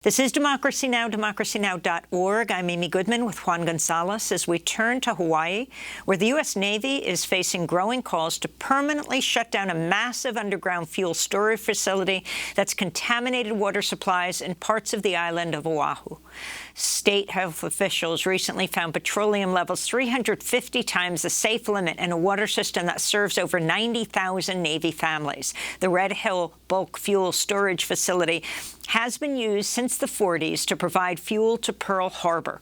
This is Democracy Now!, democracynow.org. I'm Amy Goodman with Juan Gonzalez as we turn to Hawaii, where the U.S. Navy is facing growing calls to permanently shut down a massive underground fuel storage facility that's contaminated water supplies in parts of the island of Oahu. State health officials recently found petroleum levels 350 times the safe limit in a water system that serves over 90,000 Navy families. The Red Hill bulk fuel storage facility has been used since the 40s to provide fuel to Pearl Harbor.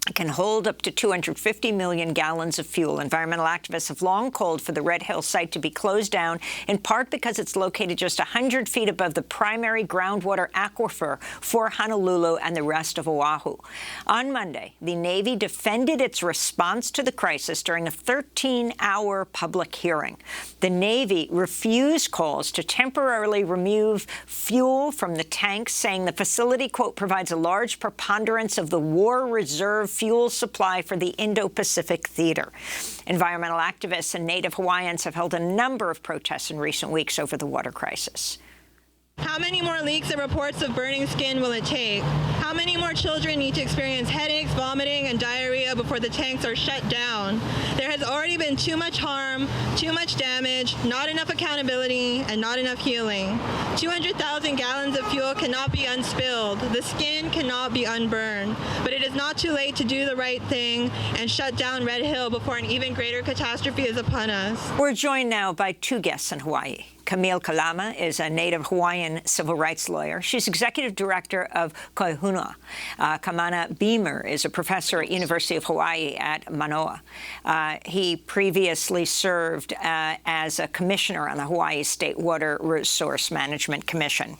It can hold up to 250 million gallons of fuel. Environmental activists have long called for the Red Hill site to be closed down, in part because it's located just 100 feet above the primary groundwater aquifer for Honolulu and the rest of Oahu. On Monday, the Navy defended its response to the crisis during a 13-hour public hearing. The Navy refused calls to temporarily remove fuel from the tanks, saying the facility, quote, provides a large preponderance of the war reserve fuel supply for the Indo-Pacific theater. Environmental activists and Native Hawaiians have held a number of protests in recent weeks over the water crisis. How many more leaks and reports of burning skin will it take? How many more children need to experience headaches, vomiting, and diarrhea before the tanks are shut down? There has already been too much harm, too much damage, not enough accountability, and not enough healing. 200,000 gallons of fuel cannot be unspilled. The skin cannot be unburned. But it is not too late to do the right thing and shut down Red Hill before an even greater catastrophe is upon us. We're joined now by two guests in Hawaii. Camille Kalama is a Native Hawaiian civil rights lawyer. She's executive director of Kohuna. Kamana Beemer is a professor at University of Hawaii at Manoa. He previously served as a commissioner on the Hawaii State Water Resource Management Commission.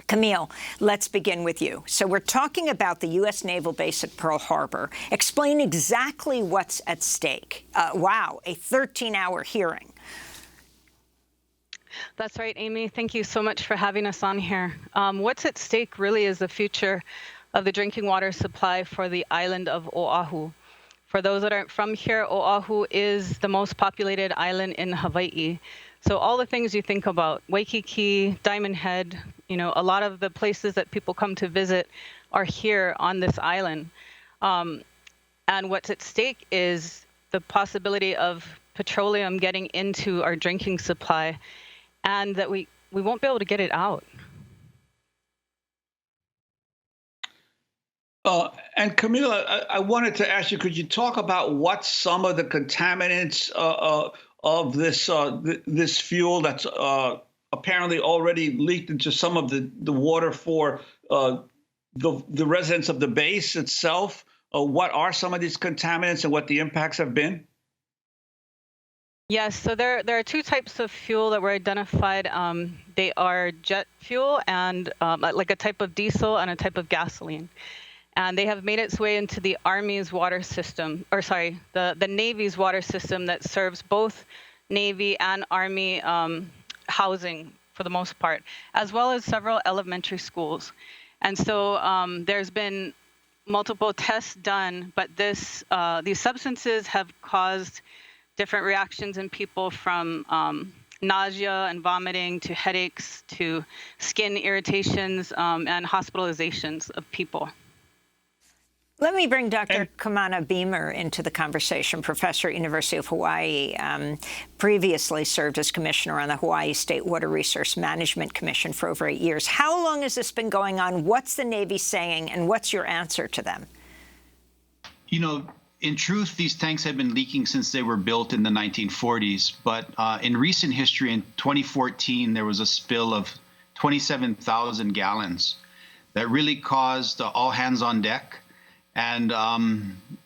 Camille, let's begin with you. So we're talking about the U.S. naval base at Pearl Harbor. Explain exactly what's at stake. Wow, a 13-hour hearing. That's right, Amy. Thank you so much for having us on here. What's at stake really is the future of the drinking water supply for the island of Oahu. For those that aren't from here, Oahu is the most populated island in Hawaii. So all the things you think about, Waikiki, Diamond Head, you know, a lot of the places that people come to visit are here on this island. And what's at stake is the possibility of petroleum getting into our drinking supply, and that we won't be able to get it out. And Camille, I wanted to ask you, could you talk about what some of the contaminants of this fuel that's apparently already leaked into some of the water for the residents of the base itself? What are some of these contaminants and what the impacts have been? Yes, so there are two types of fuel that were identified. They are jet fuel and like a type of diesel and a type of gasoline. And they have made its way into the Army's water system, or sorry, the Navy's water system that serves both Navy and Army housing for the most part, as well as several elementary schools. And so there's been multiple tests done, but these substances have caused different reactions in people, from nausea and vomiting to headaches to skin irritations and hospitalizations of people. Let me bring Dr. Kamana Beemer into the conversation. Professor at University of Hawaii, previously served as commissioner on the Hawaii State Water Resource Management Commission for over 8 years. How long has this been going on? What's the Navy saying, and what's your answer to them? You know, in truth, these tanks have been leaking since they were built in the 1940s. But in recent history, in 2014, there was a spill of 27,000 gallons that really caused all hands on deck, and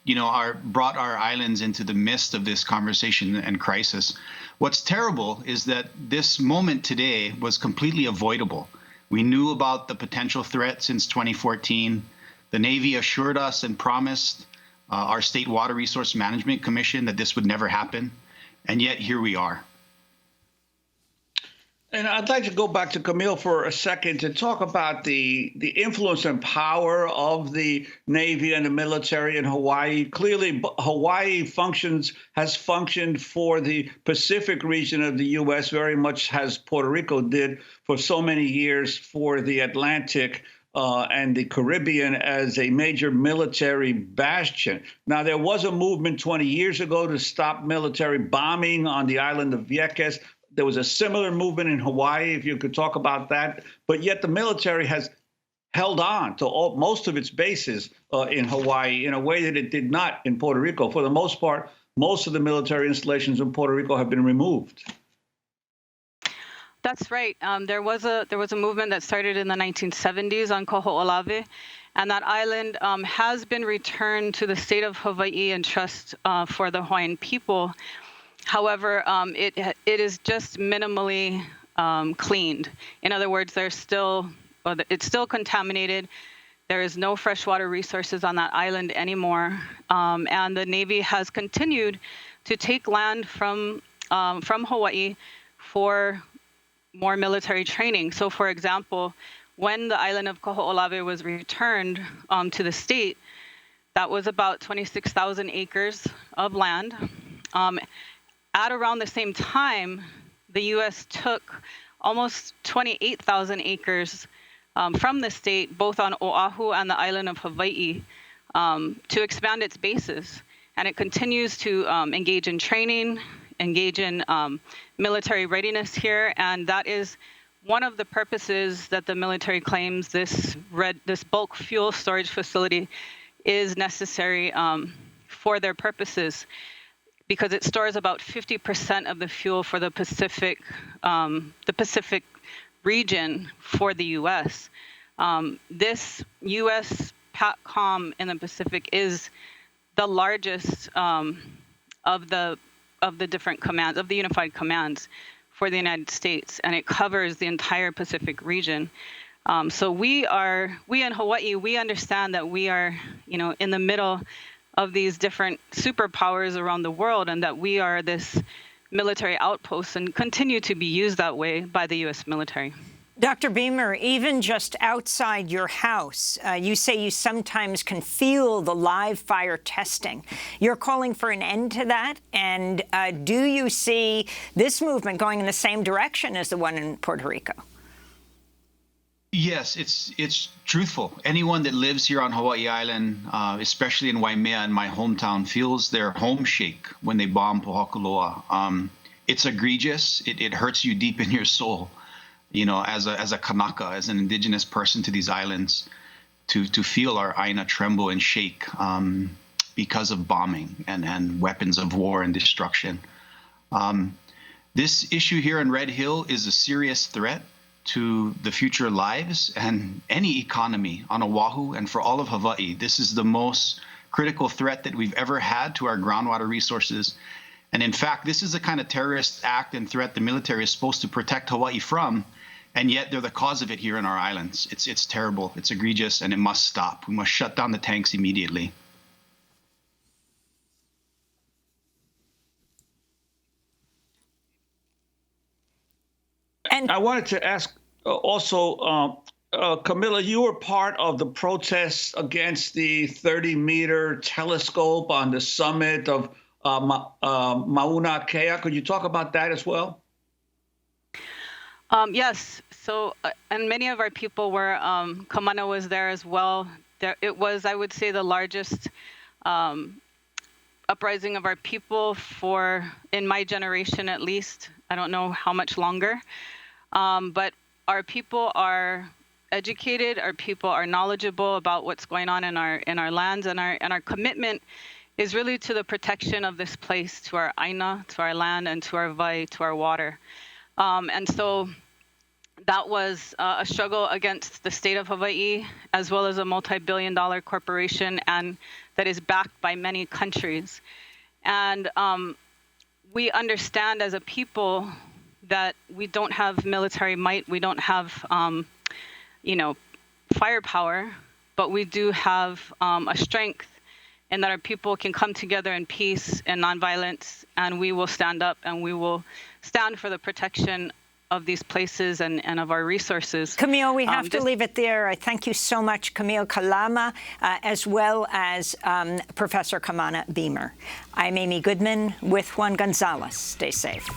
you know, brought our islands into the midst of this conversation and crisis. What's terrible is that this moment today was completely avoidable. We knew about the potential threat since 2014. The Navy assured us and promised our State Water Resource Management Commission that this would never happen, and yet here we are. And I'd like to go back to Camille for a second to talk about the influence and power of the Navy and the military in Hawaii. Clearly, Hawaii has functioned for the Pacific region of the U.S. very much as Puerto Rico did for so many years for the Atlantic. and the Caribbean as a major military bastion. Now, there was a movement 20 years ago to stop military bombing on the island of Vieques. There was a similar movement in Hawaii, if you could talk about that. But yet the military has held on to most of its bases in Hawaii in a way that it did not in Puerto Rico. For the most part, most of the military installations in Puerto Rico have been removed. That's right. There was a movement that started in the 1970s on Koho'olawe, and that island has been returned to the state of Hawaii in trust for the Hawaiian people. However, it is just minimally cleaned. In other words, it's still contaminated. There is no freshwater resources on that island anymore, and the Navy has continued to take land from Hawaii for more military training. So, for example, when the island of Koho'olawe was returned to the state, that was about 26,000 acres of land. At around the same time, the U.S. took almost 28,000 acres from the state, both on Oahu and the island of Hawaii, to expand its bases. And it continues to engage in training, engage in military readiness here, and that is one of the purposes that the military claims this bulk fuel storage facility is necessary for their purposes, because it stores about 50% of the fuel for the Pacific region for the U.S. This U.S. PATCOM in the Pacific is the largest of the different commands, of the unified commands for the United States, and it covers the entire Pacific region. So we in Hawaii, we understand that we are, in the middle of these different superpowers around the world, and that we are this military outpost and continue to be used that way by the U.S. military. Dr. Beamer, even just outside your house, you say you sometimes can feel the live fire testing. You're calling for an end to that, and do you see this movement going in the same direction as the one in Puerto Rico? Yes, it's truthful. Anyone that lives here on Hawaii Island, especially in Waimea, in my hometown, feels their home shake when they bomb Pohakuloa. It's egregious. It hurts you deep in your soul. As a Kanaka, as an indigenous person to these islands, to feel our aina tremble and shake because of bombing and weapons of war and destruction. This issue here in Red Hill is a serious threat to the future lives and any economy on Oahu and for all of Hawaii. This is the most critical threat that we've ever had to our groundwater resources. And in fact, this is the kind of terrorist act and threat the military is supposed to protect Hawaii from, and yet they're the cause of it here in our islands. It's terrible, it's egregious, and it must stop. We must shut down the tanks immediately. And I wanted to ask also, Camilla, you were part of the protests against the 30-meter telescope on the summit of Mauna Kea. Could you talk about that as well? Yes. So, and many of our people were, Kamana was there as well. It was, I would say, the largest uprising of our people in my generation at least. I don't know how much longer. But our people are educated, our people are knowledgeable about what's going on in our lands, and our commitment is really to the protection of this place, to our aina, to our land, and to our vai, to our water. And so that was a struggle against the state of Hawaii, as well as a multi-billion-dollar corporation, and that is backed by many countries. And we understand as a people that we don't have military might, we don't have, firepower, but we do have a strength, and that our people can come together in peace and nonviolence, and we will stand up and we will stand for the protection of these places and of our resources. Camille, we have to leave it there. I thank you so much, Camille Kalama, as well as Professor Kamana Beemer. I'm Amy Goodman with Juan Gonzalez. Stay safe.